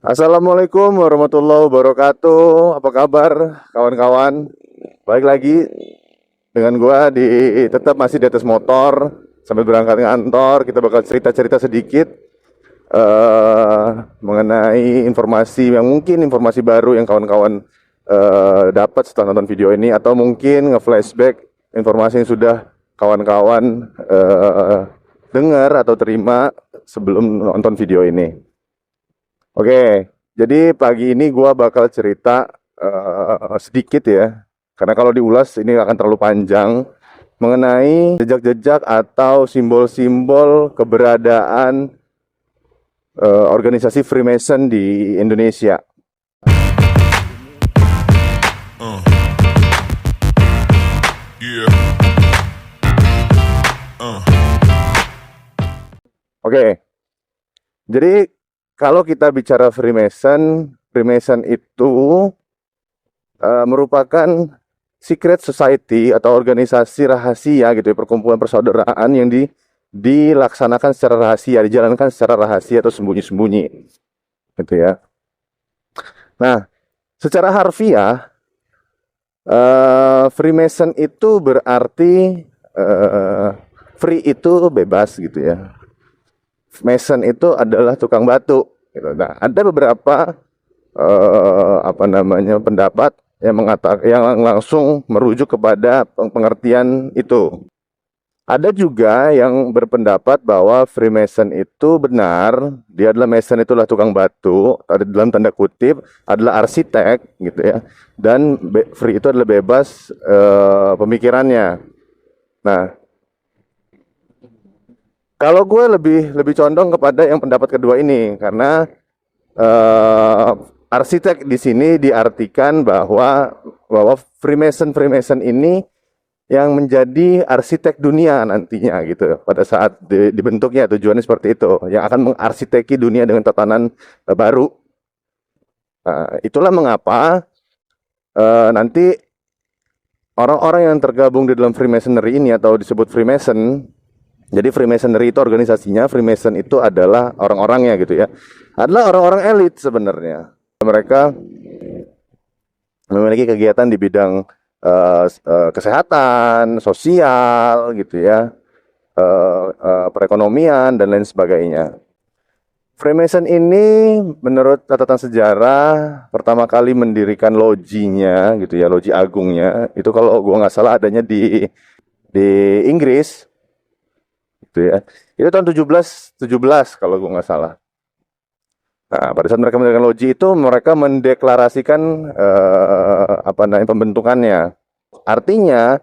Assalamualaikum warahmatullahi wabarakatuh. Apa kabar kawan-kawan? Balik lagi dengan gua tetap masih di atas motor sambil berangkat kantor. Kita bakal cerita-cerita sedikit eh mengenai informasi baru yang kawan-kawan dapat setelah nonton video ini, atau mungkin nge-flashback informasi yang sudah kawan-kawan dengar atau terima sebelum nonton video ini. Oke, jadi pagi ini gua bakal cerita sedikit ya, karena kalau diulas ini akan terlalu panjang, mengenai jejak-jejak atau simbol-simbol keberadaan organisasi Freemason di Indonesia. Uh, yeah. Oke, jadi kalau kita bicara Freemason, Freemason itu merupakan secret society atau organisasi rahasia gitu ya, perkumpulan persaudaraan yang dilaksanakan secara rahasia, dijalankan secara rahasia atau sembunyi-sembunyi, gitu ya. Nah, secara harfiah, Freemason itu berarti free itu bebas gitu ya. Mason itu adalah tukang batu. Gitu. Nah, ada beberapa pendapat yang yang langsung merujuk kepada pengertian itu. Ada juga yang berpendapat bahwa Freemason itu benar, dia adalah Mason, itulah tukang batu, ada dalam tanda kutip, adalah arsitek gitu ya. Dan free itu adalah bebas pemikirannya. Nah, kalau gue lebih condong kepada yang pendapat kedua ini, karena arsitek di sini diartikan bahwa Freemason ini yang menjadi arsitek dunia nantinya gitu, pada saat dibentuknya, tujuannya seperti itu, yang akan mengarsiteki dunia dengan tatanan baru. Itulah mengapa nanti orang-orang yang tergabung di dalam Freemasonry ini atau disebut Freemason. Jadi Freemasonry itu organisasinya, Freemason itu adalah orang-orangnya gitu ya. Adalah orang-orang elit sebenarnya. Mereka memiliki kegiatan di bidang kesehatan, sosial gitu ya, perekonomian dan lain sebagainya. Freemason ini menurut catatan sejarah pertama kali mendirikan lojinya gitu ya, loji agungnya. Itu kalau gua nggak salah adanya di Inggris. Gitu ya. Itu tahun 1717 kalau gue nggak salah. Nah, pada saat mereka mendirikan loji itu, mereka mendeklarasikan pembentukannya. Artinya,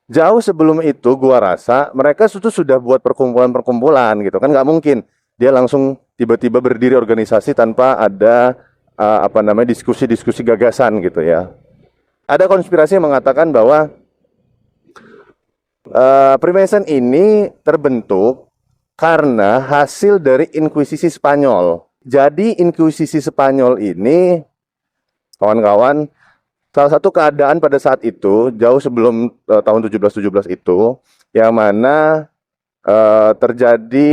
jauh sebelum itu gua rasa mereka sudah buat perkumpulan-perkumpulan gitu kan, nggak mungkin dia langsung tiba-tiba berdiri organisasi tanpa ada diskusi-diskusi gagasan gitu ya. Ada konspirasi yang mengatakan bahwa Freemason ini terbentuk karena hasil dari Inkuisisi Spanyol. Jadi Inkuisisi Spanyol ini, kawan-kawan, salah satu keadaan pada saat itu, jauh sebelum tahun 1717 itu, yang mana terjadi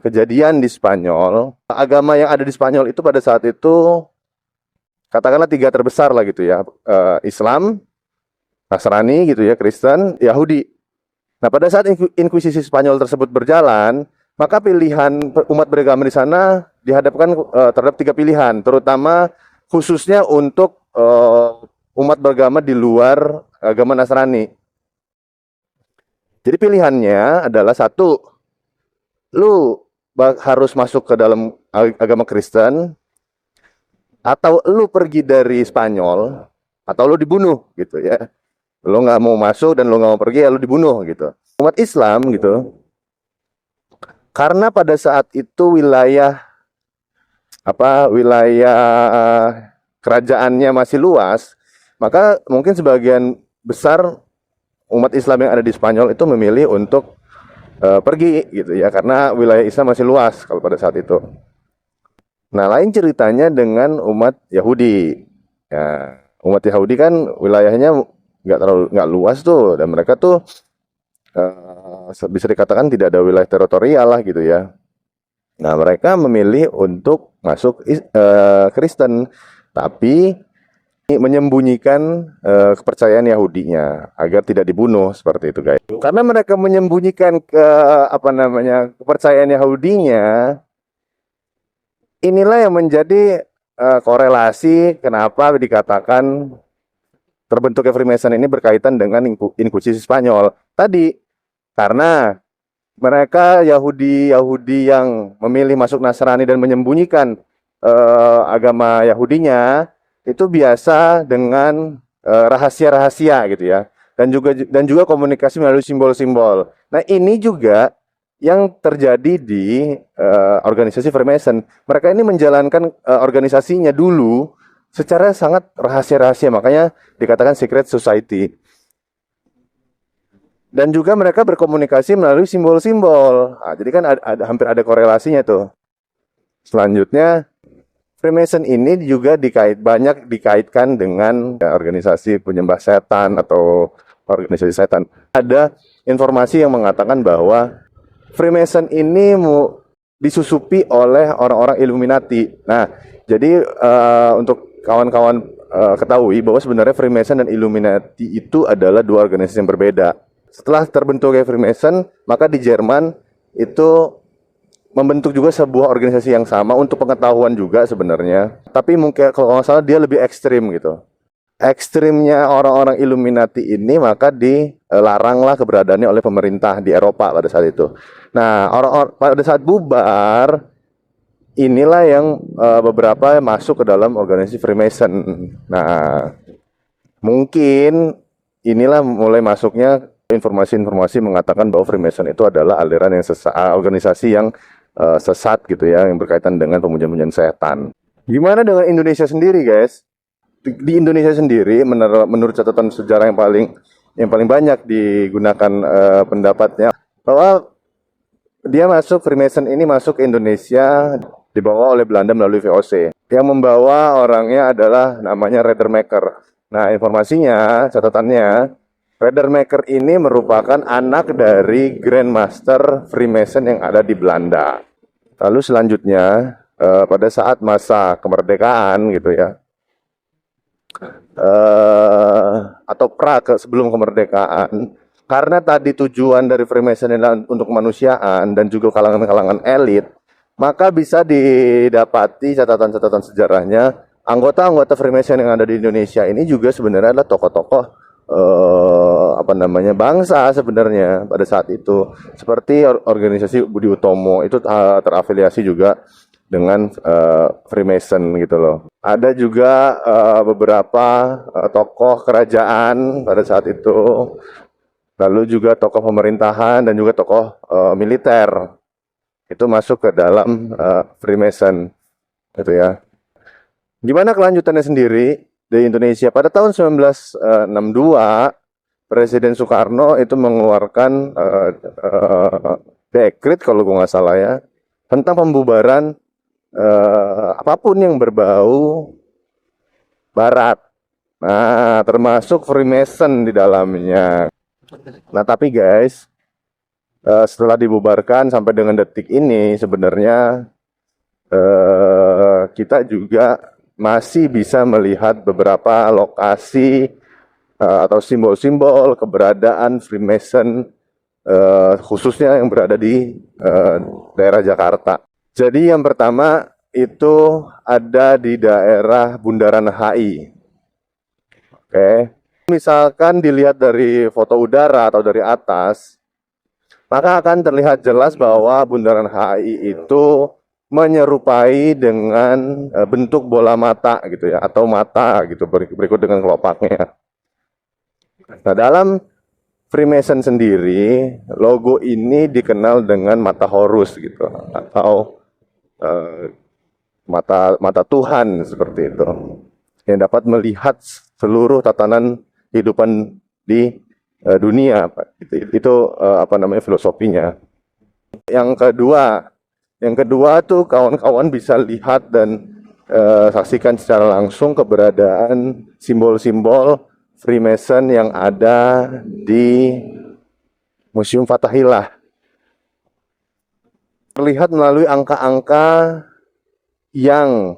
kejadian di Spanyol. Agama yang ada di Spanyol itu pada saat itu, katakanlah 3 terbesar lah gitu ya, Islam, Nasrani gitu ya, Kristen, Yahudi. Nah, pada saat Inkuisisi Spanyol tersebut berjalan, maka pilihan umat beragama di sana dihadapkan terhadap 3 pilihan, terutama khususnya untuk umat beragama di luar agama Nasrani. Jadi pilihannya adalah satu, lu harus masuk ke dalam agama Kristen, atau lu pergi dari Spanyol, atau lu dibunuh gitu ya. Lo nggak mau masuk dan lo nggak mau pergi, ya lo dibunuh gitu. Umat Islam gitu, karena pada saat itu wilayah kerajaannya masih luas, maka mungkin sebagian besar umat Islam yang ada di Spanyol itu memilih untuk pergi gitu ya, karena wilayah Islam masih luas kalau pada saat itu. Nah, lain ceritanya dengan umat Yahudi. Ya, umat Yahudi kan wilayahnya nggak luas tuh, dan mereka tuh bisa dikatakan tidak ada wilayah teritorial lah gitu ya. Nah, mereka memilih untuk masuk Kristen, tapi menyembunyikan kepercayaan Yahudinya agar tidak dibunuh seperti itu, guys. Karena mereka menyembunyikan kepercayaan Yahudinya, inilah yang menjadi korelasi kenapa dikatakan terbentuknya Freemason ini berkaitan dengan Inkuisisi Spanyol tadi, karena mereka Yahudi yang memilih masuk Nasrani dan menyembunyikan agama Yahudinya itu biasa dengan rahasia-rahasia gitu ya, dan juga komunikasi melalui simbol-simbol. Nah, ini juga yang terjadi di organisasi Freemason. Mereka ini menjalankan organisasinya dulu secara sangat rahasia-rahasia, makanya dikatakan secret society. Dan juga mereka berkomunikasi melalui simbol-simbol. Nah, jadi kan hampir ada korelasinya tuh. Selanjutnya, Freemason ini juga banyak dikaitkan dengan organisasi penyembah setan atau organisasi setan. Ada informasi yang mengatakan bahwa Freemason ini disusupi oleh orang-orang Illuminati. Nah, jadi untuk kawan-kawan ketahui bahwa sebenarnya Freemason dan Illuminati itu adalah dua organisasi yang berbeda. Setelah terbentuknya Freemason, maka di Jerman itu membentuk juga sebuah organisasi yang sama untuk pengetahuan juga sebenarnya. Tapi mungkin kalau nggak salah dia lebih ekstrim gitu. Ekstrimnya orang-orang Illuminati ini maka dilaranglah keberadaannya oleh pemerintah di Eropa pada saat itu. Nah, orang-orang pada saat bubar, inilah yang beberapa masuk ke dalam organisasi Freemason. Nah, mungkin inilah mulai masuknya informasi-informasi mengatakan bahwa Freemason itu adalah aliran yang organisasi yang sesat gitu ya, yang berkaitan dengan pemuja-pemujaan setan. Gimana dengan Indonesia sendiri, guys? Di Indonesia sendiri, menurut catatan sejarah yang paling banyak digunakan pendapatnya, bahwa Freemason ini masuk ke Indonesia dibawa oleh Belanda melalui VOC. Yang membawa orangnya adalah namanya Radermaker. Nah, informasinya, catatannya, Radermaker ini merupakan anak dari Grandmaster Freemason yang ada di Belanda. Lalu selanjutnya, pada saat masa kemerdekaan gitu ya, atau sebelum kemerdekaan, karena tadi tujuan dari Freemason adalah untuk kemanusiaan dan juga kalangan-kalangan elit, maka bisa didapati catatan-catatan sejarahnya, anggota-anggota Freemason yang ada di Indonesia ini juga sebenarnya adalah tokoh-tokoh bangsa sebenarnya pada saat itu, seperti organisasi Budi Utomo itu terafiliasi juga dengan Freemason gitu loh. Ada juga beberapa tokoh kerajaan pada saat itu, lalu juga tokoh pemerintahan dan juga tokoh militer itu masuk ke dalam Freemason gitu ya. Gimana kelanjutannya sendiri di Indonesia? Pada tahun 1962, Presiden Soekarno itu mengeluarkan dekret kalau gue nggak salah ya, tentang pembubaran apapun yang berbau Barat. Nah, termasuk Freemason di dalamnya. Nah, tapi guys, setelah dibubarkan sampai dengan detik ini, sebenarnya kita juga masih bisa melihat beberapa lokasi atau simbol-simbol keberadaan Freemason, khususnya yang berada di daerah Jakarta. Jadi yang pertama itu ada di daerah Bundaran HI. Oke. Misalkan dilihat dari foto udara atau dari atas, maka akan terlihat jelas bahwa Bundaran HI itu menyerupai dengan bentuk bola mata gitu ya, atau mata gitu, berikut dengan kelopaknya. Nah, dalam Freemason sendiri, logo ini dikenal dengan mata Horus gitu, atau mata Tuhan seperti itu, yang dapat melihat seluruh tatanan kehidupan di dunia. Itu filosofinya. Yang kedua tuh kawan-kawan bisa lihat dan saksikan secara langsung keberadaan simbol-simbol Freemason yang ada di Museum Fathahillah. terlihat melalui angka-angka yang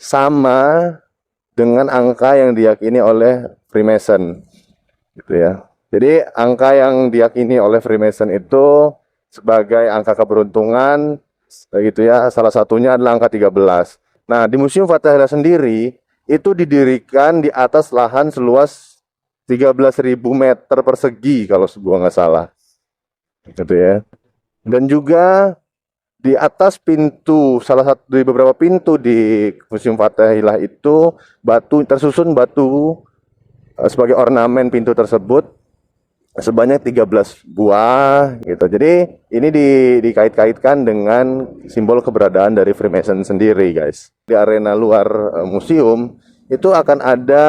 sama dengan angka yang diyakini oleh Freemason, gitu ya. Jadi angka yang diyakini oleh Freemason itu sebagai angka keberuntungan, gitu ya. Salah satunya adalah angka 13. Nah, di Museum Fathahillah sendiri itu didirikan di atas lahan seluas 13.000 meter persegi kalau gua nggak salah, gitu ya. Dan juga di atas pintu, salah satu di beberapa pintu di Museum Fathahillah itu tersusun batu sebagai ornamen pintu tersebut sebanyak 13 buah gitu. Jadi ini dikait-kaitkan dengan simbol keberadaan dari Freemason sendiri, guys. Di arena luar museum itu akan ada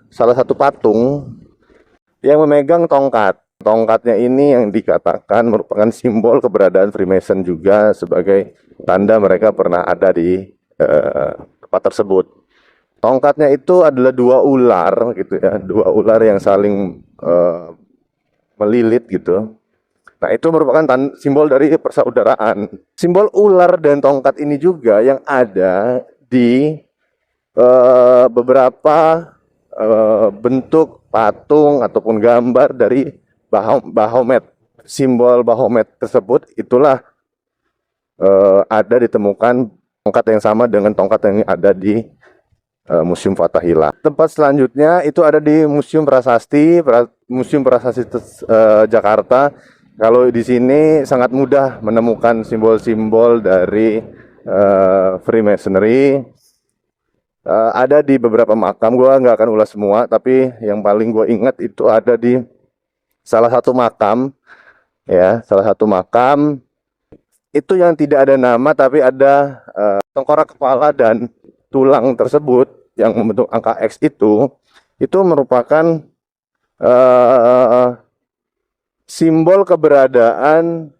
salah satu patung yang memegang tongkat. Tongkatnya ini yang dikatakan merupakan simbol keberadaan Freemason juga sebagai tanda mereka pernah ada di tempat tersebut. Tongkatnya itu adalah dua ular gitu ya, dua ular yang saling melilit gitu. Nah, itu merupakan simbol dari persaudaraan. Simbol ular dan tongkat ini juga yang ada di beberapa bentuk patung ataupun gambar dari Bahomet. Simbol Bahomet tersebut itulah ada ditemukan tongkat yang sama dengan tongkat yang ada di Museum Fathahillah. Tempat selanjutnya itu ada di Museum Prasasti, Jakarta. Kalau di sini sangat mudah menemukan simbol-simbol dari Freemasonry. Ada di beberapa makam, gue nggak akan ulas semua, tapi yang paling gue ingat itu ada di salah satu makam, ya, salah satu makam itu yang tidak ada nama, tapi ada tengkorak kepala dan tulang tersebut yang membentuk angka X itu merupakan simbol keberadaan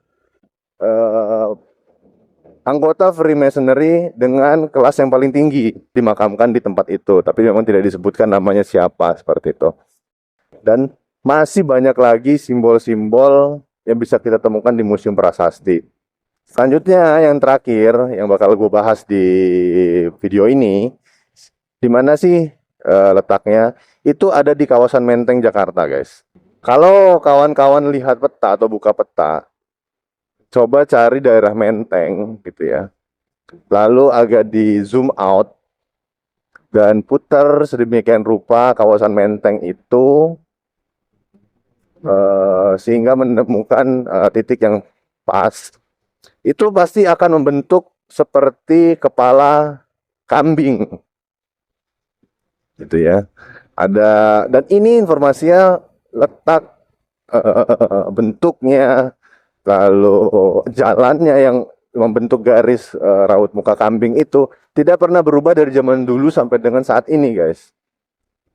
anggota Freemasonry dengan kelas yang paling tinggi dimakamkan di tempat itu, tapi memang tidak disebutkan namanya siapa seperti itu. Dan masih banyak lagi simbol-simbol yang bisa kita temukan di Museum Prasasti. Selanjutnya yang terakhir yang bakal gue bahas di video ini, di mana sih letaknya? Itu ada di kawasan Menteng, Jakarta, guys. Kalau kawan-kawan lihat peta atau buka peta, coba cari daerah Menteng gitu ya. Lalu agak di zoom out dan putar sedemikian rupa kawasan Menteng itu sehingga menemukan titik yang pas. Itu pasti akan membentuk seperti kepala kambing, gitu ya. Dan ini informasinya letak bentuknya, lalu jalannya yang membentuk garis raut muka kambing itu tidak pernah berubah dari zaman dulu sampai dengan saat ini, guys.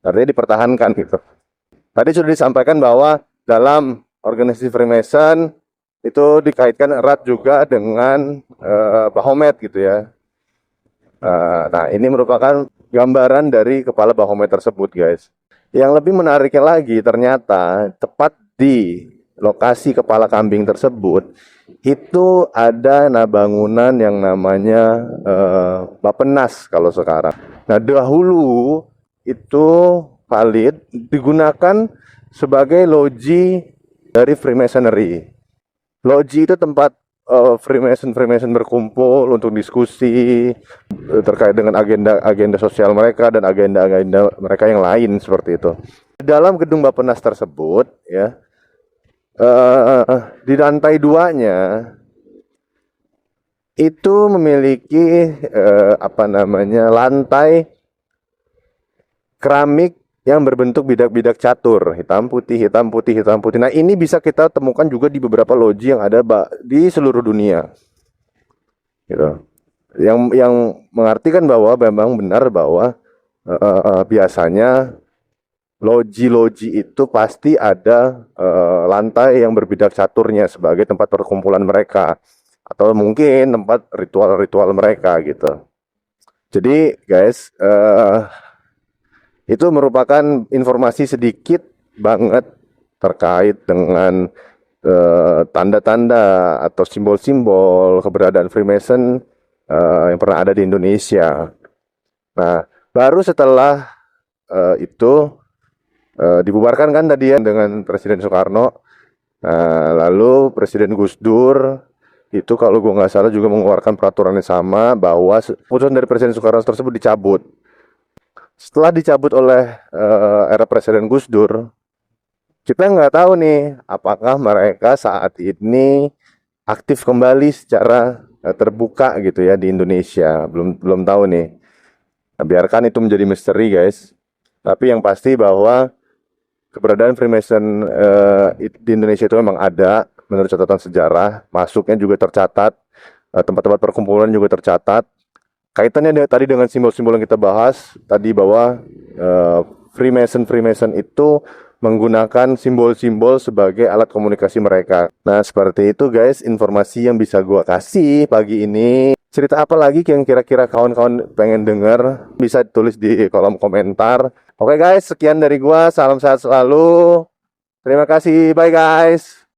Artinya dipertahankan gitu. Tadi sudah disampaikan bahwa dalam organisasi Freemason itu dikaitkan erat juga dengan Bahomet gitu ya. Nah, ini merupakan gambaran dari kepala Bahomet tersebut, guys. Yang lebih menariknya lagi, ternyata tepat di lokasi kepala kambing tersebut itu ada bangunan yang namanya Bapenas kalau sekarang. Nah, dahulu itu valid digunakan sebagai loji dari Freemasonry. Loji itu tempat Freemason berkumpul untuk diskusi terkait dengan agenda sosial mereka dan agenda mereka yang lain seperti itu. Di dalam gedung Bapenas tersebut, ya, di lantai 2-nya itu memiliki lantai keramik yang berbentuk bidak-bidak catur, hitam putih, hitam putih, hitam putih. Nah, ini bisa kita temukan juga di beberapa loji yang ada di seluruh dunia, gitu. Yang mengartikan bahwa memang benar bahwa biasanya loji-loji itu pasti ada lantai yang berbidak caturnya sebagai tempat perkumpulan mereka, atau mungkin tempat ritual-ritual mereka, gitu. Jadi, guys, itu merupakan informasi sedikit banget terkait dengan tanda-tanda atau simbol-simbol keberadaan Freemason yang pernah ada di Indonesia. Nah, baru setelah itu dibubarkan kan tadi ya dengan Presiden Soekarno. Nah, lalu Presiden Gus Dur itu kalau gue nggak salah juga mengeluarkan peraturan yang sama bahwa keputusan dari Presiden Soekarno tersebut dicabut. Setelah dicabut oleh era Presiden Gus Dur, kita nggak tahu nih apakah mereka saat ini aktif kembali secara terbuka gitu ya di Indonesia. Belum tahu nih. Nah, biarkan itu menjadi misteri guys. Tapi yang pasti bahwa keberadaan Freemason di Indonesia itu memang ada menurut catatan sejarah. Masuknya juga tercatat, tempat-tempat perkumpulan juga tercatat. Kaitannya tadi dengan simbol-simbol yang kita bahas tadi bahwa Freemason itu menggunakan simbol-simbol sebagai alat komunikasi mereka. Nah, seperti itu guys, informasi yang bisa gua kasih pagi ini. Cerita apa lagi yang kira-kira kawan-kawan pengen dengar? Bisa tulis di kolom komentar. Oke guys, sekian dari gua. Salam sehat selalu. Terima kasih. Bye guys.